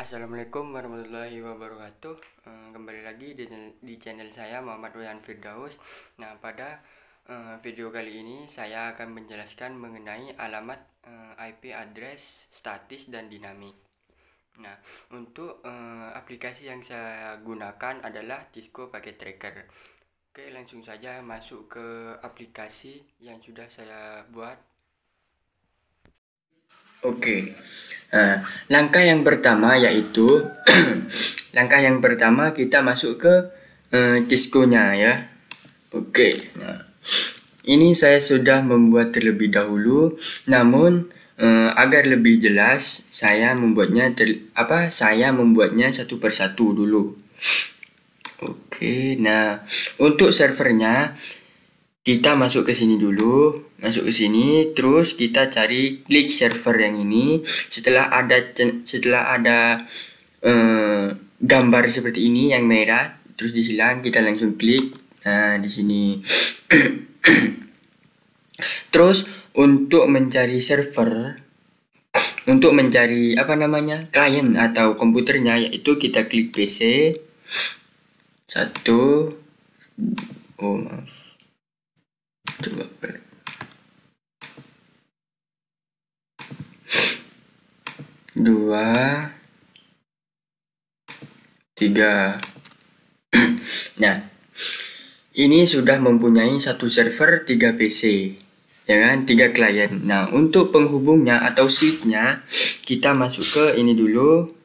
Assalamualaikum warahmatullahi wabarakatuh. Kembali lagi di channel saya Muhammad Wayan Firdaus. Nah, pada video kali ini saya akan menjelaskan mengenai alamat IP address statis dan dinamik. Nah, untuk aplikasi yang saya gunakan adalah Cisco Packet Tracker. Oke, langsung saja masuk ke aplikasi yang sudah saya buat. Oke, langkah yang pertama yaitu langkah yang pertama kita masuk ke Cisco-nya ya. Oke, nah ini saya sudah membuat terlebih dahulu, namun agar lebih jelas saya membuatnya satu persatu dulu. Oke, nah untuk servernya kita masuk ke sini dulu, terus kita cari klik server yang ini. Setelah ada gambar seperti ini yang merah, terus disilang kita langsung klik. Nah, di sini. Terus untuk mencari server, untuk mencari klien atau komputernya, yaitu kita klik PC. Dua, tiga. Nah, ini sudah mempunyai satu server, 3 PC, ya kan, 3 klien. Nah, untuk penghubungnya atau seatnya kita masuk ke ini dulu.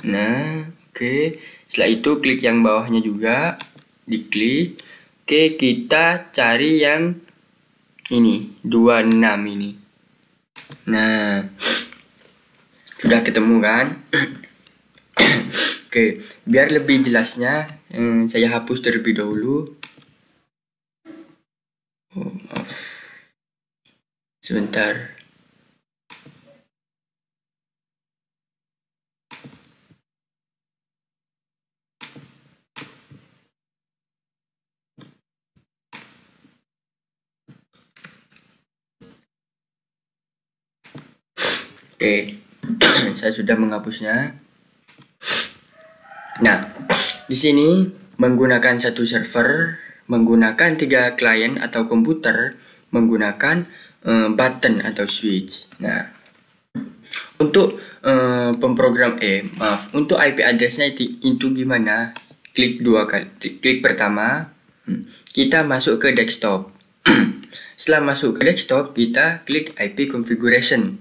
Nah, oke. Setelah itu klik yang bawahnya juga, diklik. Oke, kita cari yang ini, 26 ini. Nah, sudah ketemu kan? Oke, biar lebih jelasnya saya hapus terlebih dahulu. Maaf. Sebentar. Oke, saya sudah menghapusnya. Nah, di sini menggunakan satu server, menggunakan 3 klien atau komputer, menggunakan button atau switch. Nah, untuk untuk IP addressnya itu gimana? Klik 2 kali. Klik pertama, kita masuk ke desktop. Setelah masuk ke desktop, kita klik IP configuration.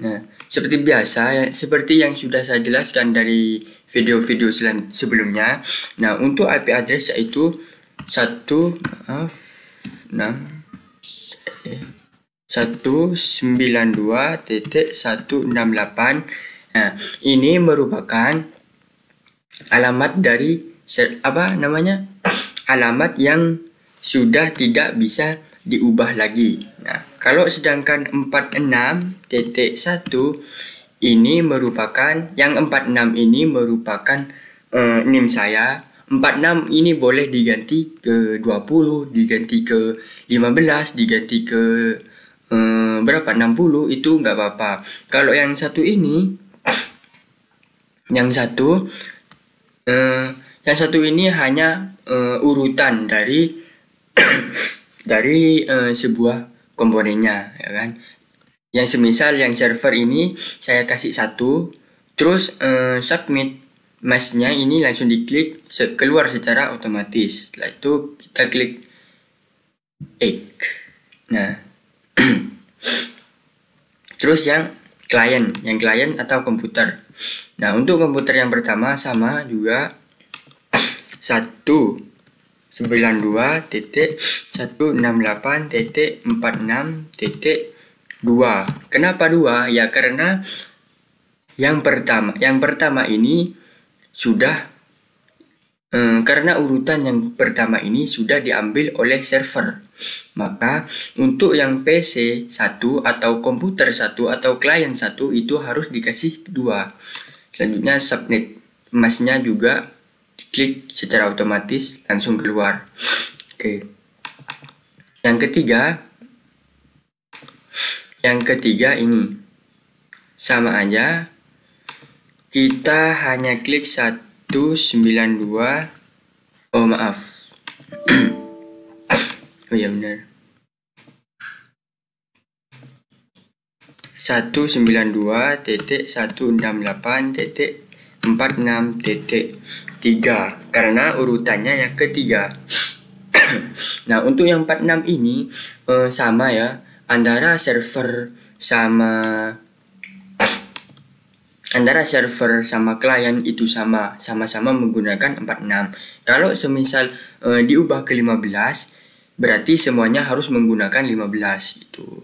Nah, seperti biasa, seperti yang sudah saya jelaskan dari video-video sebelumnya. Nah, untuk IP address yaitu 192.168. Nah, ini merupakan alamat dari alamat yang sudah tidak bisa diubah lagi. Nah, kalau sedangkan 46.1 ini merupakan yang 46 ini merupakan NIM saya. 46 ini boleh diganti ke 20, diganti ke 15, diganti ke 60 itu nggak apa-apa. Kalau yang satu ini, yang satu ini hanya urutan dari sebuah komponennya, ya kan. Yang semisal yang server ini saya kasih 1, terus submit mask-nya ini langsung diklik, keluar secara otomatis. Setelah itu kita klik X. Nah, terus yang klien atau komputer. Nah, untuk komputer yang pertama sama juga 192.168.46.2. Kenapa 2? Ya karena yang pertama ini sudah karena urutan yang pertama ini sudah diambil oleh server. Maka untuk yang PC 1 atau komputer 1 atau klien 1 itu harus dikasih 2. Selanjutnya submit mask-nya juga klik secara otomatis langsung keluar. Oke. Yang ketiga ini sama aja, kita hanya klik 192. Oh maaf. Oh ya benar. 192.168.46.3 karena urutannya yang ketiga. Nah, untuk yang 46 ini sama ya, antara server sama klien itu sama-sama menggunakan 46. Kalau semisal diubah ke 15, berarti semuanya harus menggunakan 15 itu.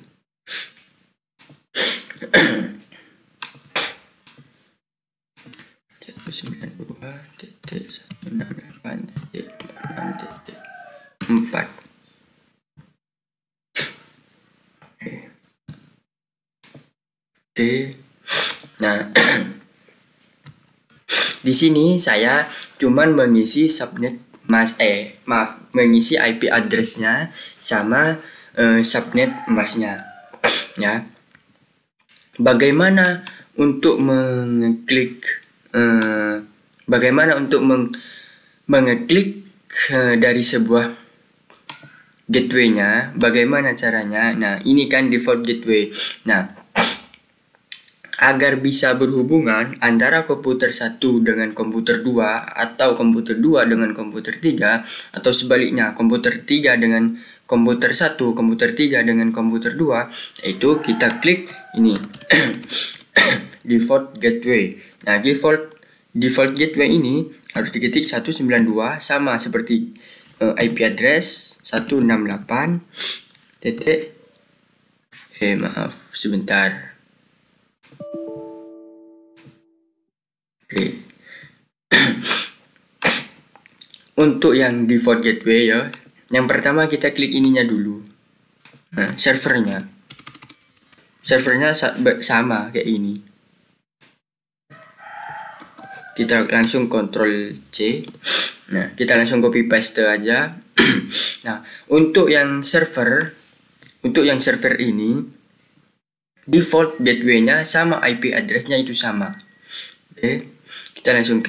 Oke. Nah, di sini saya cuman mengisi subnet mengisi IP address-nya sama subnet masnya. Ya. Bagaimana untuk mengeklik dari sebuah gateway-nya, bagaimana caranya? Nah, ini kan default gateway. Nah, agar bisa berhubungan antara komputer 1 dengan komputer 2 atau komputer 2 dengan komputer 3 atau sebaliknya komputer 3 dengan komputer 1, komputer 3 dengan komputer 2, itu kita klik ini default gateway. Nah, default gateway ini harus diketik 192 sama seperti IP address 168 titik maaf sebentar. Oke. Untuk yang default gateway ya, yang pertama kita klik ininya dulu. Nah, servernya sama kayak ini. Kita langsung Ctrl C. Nah, kita langsung copy paste aja. Nah, untuk yang server ini default gateway-nya sama IP address-nya itu sama. Oke. Kita langsung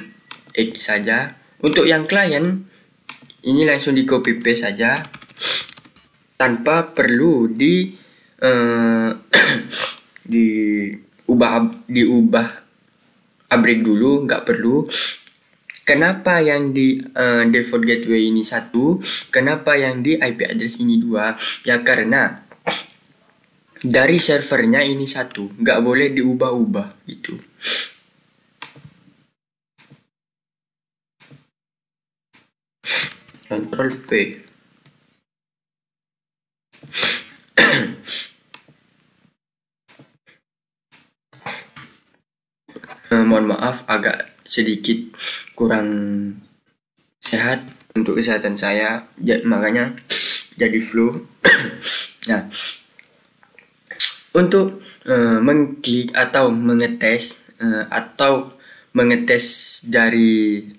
X saja. Untuk yang klien ini langsung di copy paste saja tanpa perlu diubah upgrade dulu, nggak perlu. Kenapa yang di default gateway ini 1, kenapa yang di IP address ini 2? Ya karena dari servernya ini 1, nggak boleh diubah-ubah gitu. Ctrl V. Mohon maaf agak sedikit kurang sehat untuk kesehatan saya, makanya jadi flu. Nah, untuk mengklik atau mengetes dari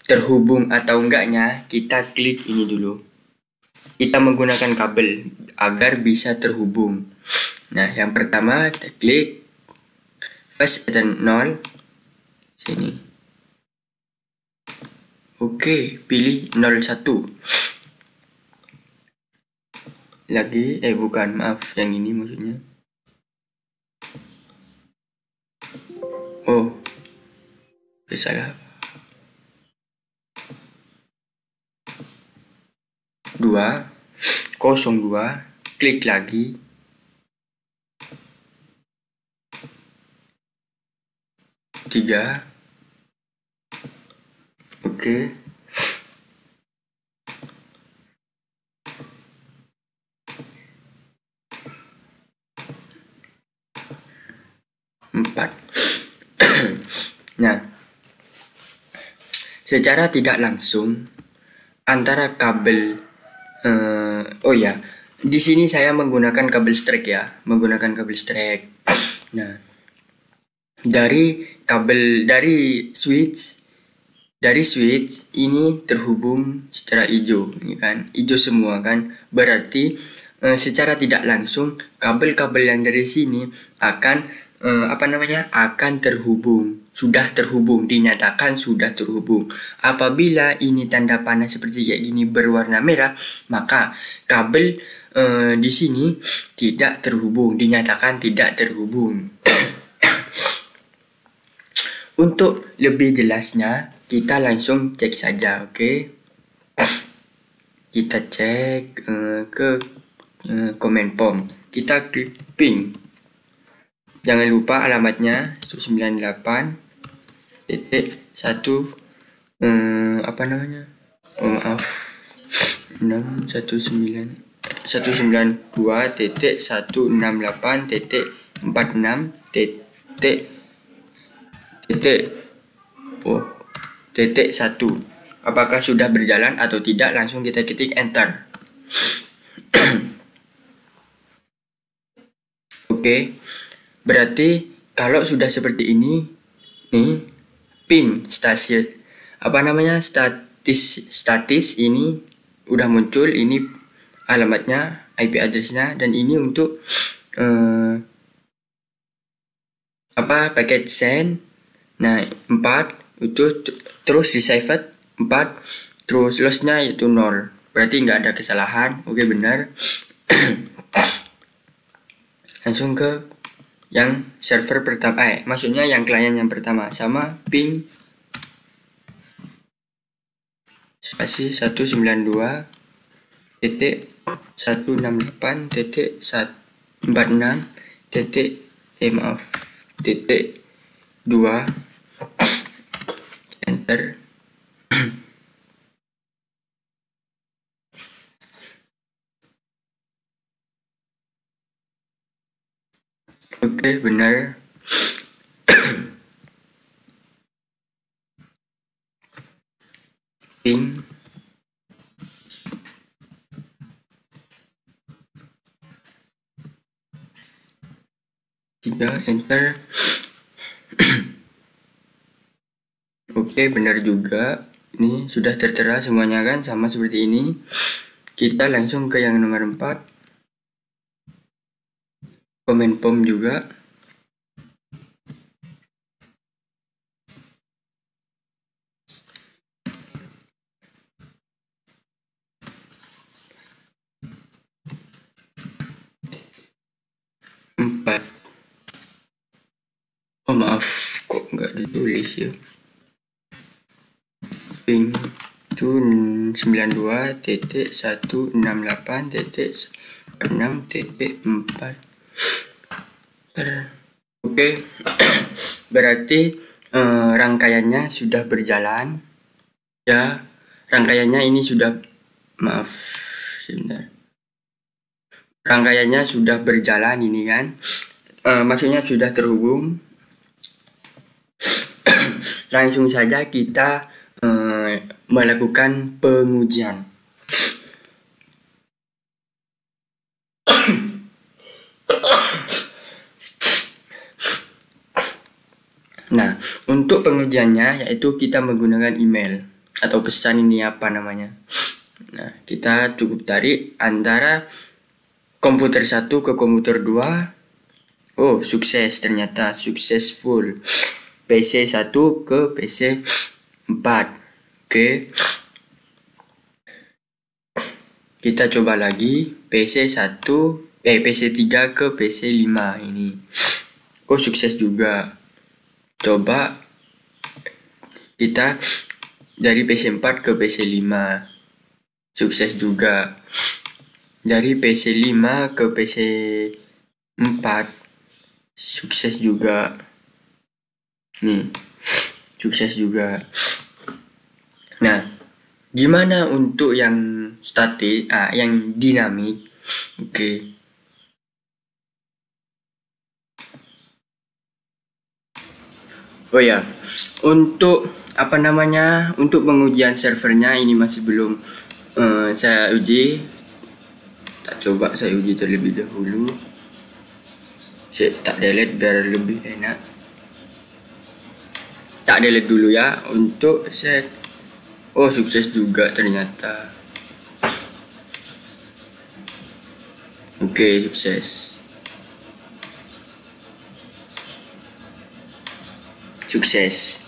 terhubung atau enggaknya, kita klik ini dulu. Kita menggunakan kabel agar bisa terhubung. Nah, yang pertama kita klik fast dan 0 sini. Oke, pilih 01. Lagi bukan, maaf, yang ini maksudnya. Oh, salah. 02, klik lagi. 3. Oke. 4. Nah, secara tidak langsung antara kabel di sini saya menggunakan kabel strek ya, Nah, dari switch ini terhubung secara hijau, ini kan, hijau semua kan, berarti secara tidak langsung kabel-kabel yang dari sini akan akan terhubung, sudah terhubung, dinyatakan sudah terhubung. Apabila ini tanda panah seperti kayak gini berwarna merah, maka kabel di sini tidak terhubung, dinyatakan tidak terhubung. Untuk lebih jelasnya, kita langsung cek saja, oke? Kita cek ke Command Prompt. Kita klik ping. Jangan lupa alamatnya 198.1 192.168.1. Apakah sudah berjalan atau tidak? Langsung kita ketik enter. Oke. Berarti kalau sudah seperti ini, nih ping statis ini udah muncul, ini alamatnya, IP addressnya, dan ini untuk paket send. Nah 4 itu terus received 4, terus lossnya itu 0, berarti nggak ada kesalahan. Oke, benar. Langsung ke yang server pertama, maksudnya yang klien yang pertama, sama ping spasi 192.168.2 enter. Oke, benar. Ping tiga enter. Oke, benar juga. Ini sudah tertera semuanya kan, sama seperti ini. Kita langsung ke yang nomor 4. Command Prompt juga. Oh maaf, kok nggak ditulis ya. Ping 92.168.6.4. Oke. Berarti rangkaiannya sudah berjalan ya. Rangkaiannya ini sudah, maaf sebentar, rangkaiannya sudah berjalan ini kan, maksudnya sudah terhubung. Langsung saja kita melakukan pengujian. Nah, untuk pengujiannya yaitu kita menggunakan email atau pesan ini apa namanya. Nah, kita cukup tarik antara komputer 1 ke komputer 2. Oh, sukses, ternyata successful. PC 1 ke PC 4. Oke. Kita coba lagi PC 3 ke PC 5 ini. Oh, sukses juga. Coba kita dari PC 4 ke PC 5. Sukses juga. Dari PC 5 ke PC 4. Sukses juga. Nih, sukses juga. Nah, gimana untuk yang statis, yang dinamik? Oke. Oh ya, untuk untuk pengujian servernya ini masih belum saya uji. Coba saya uji terlebih dahulu. Saya tak delete biar lebih enak. Tak delete dulu ya untuk set. Oh, sukses juga ternyata. Oke, sukses. Sukses.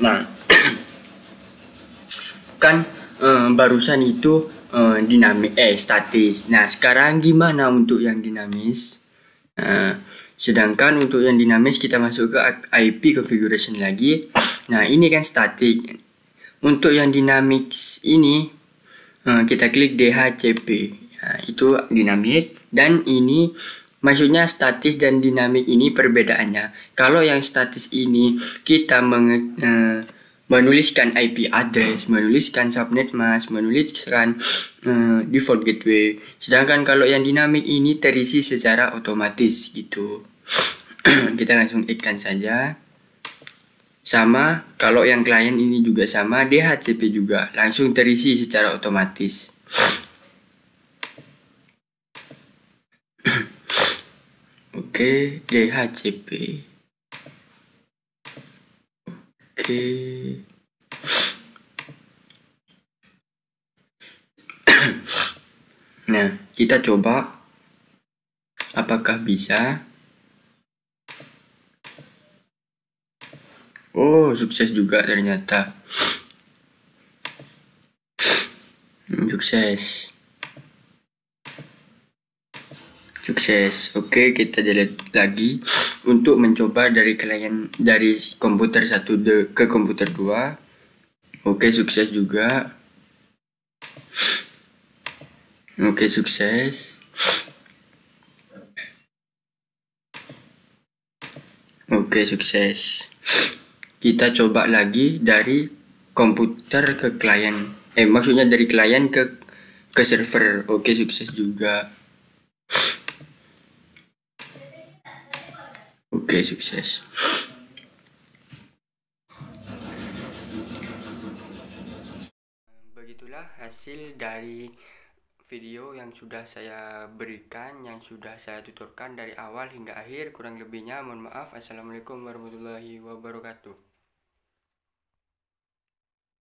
Nah, kan barusan itu statis. Nah, sekarang gimana untuk yang dinamis? Sedangkan untuk yang dinamis kita masuk ke IP configuration lagi. Nah, ini kan statik. Untuk yang dynamics ini kita klik DHCP. Nah, itu dinamik, dan ini maksudnya statis dan dinamik ini perbedaannya. Kalau yang statis ini kita menuliskan IP address, menuliskan subnet mask, menuliskan default gateway. Sedangkan kalau yang dinamik ini terisi secara otomatis gitu. Kita langsung ikan saja. Sama, kalau yang klien ini juga sama, DHCP juga langsung terisi secara otomatis. Oke, DHCP. Oke. Nah, kita coba apakah bisa. Oh, sukses juga ternyata. Sukses. Oke, kita delete lagi untuk mencoba dari komputer 1 ke komputer 2. Oke, sukses juga. Oke, sukses. Oke, sukses. Kita coba lagi dari komputer ke klien. Maksudnya dari klien ke server. Oke, sukses juga. Oke, sukses. Begitulah hasil dari video yang sudah saya berikan, yang sudah saya tuturkan dari awal hingga akhir. Kurang lebihnya mohon maaf. Assalamualaikum warahmatullahi wabarakatuh.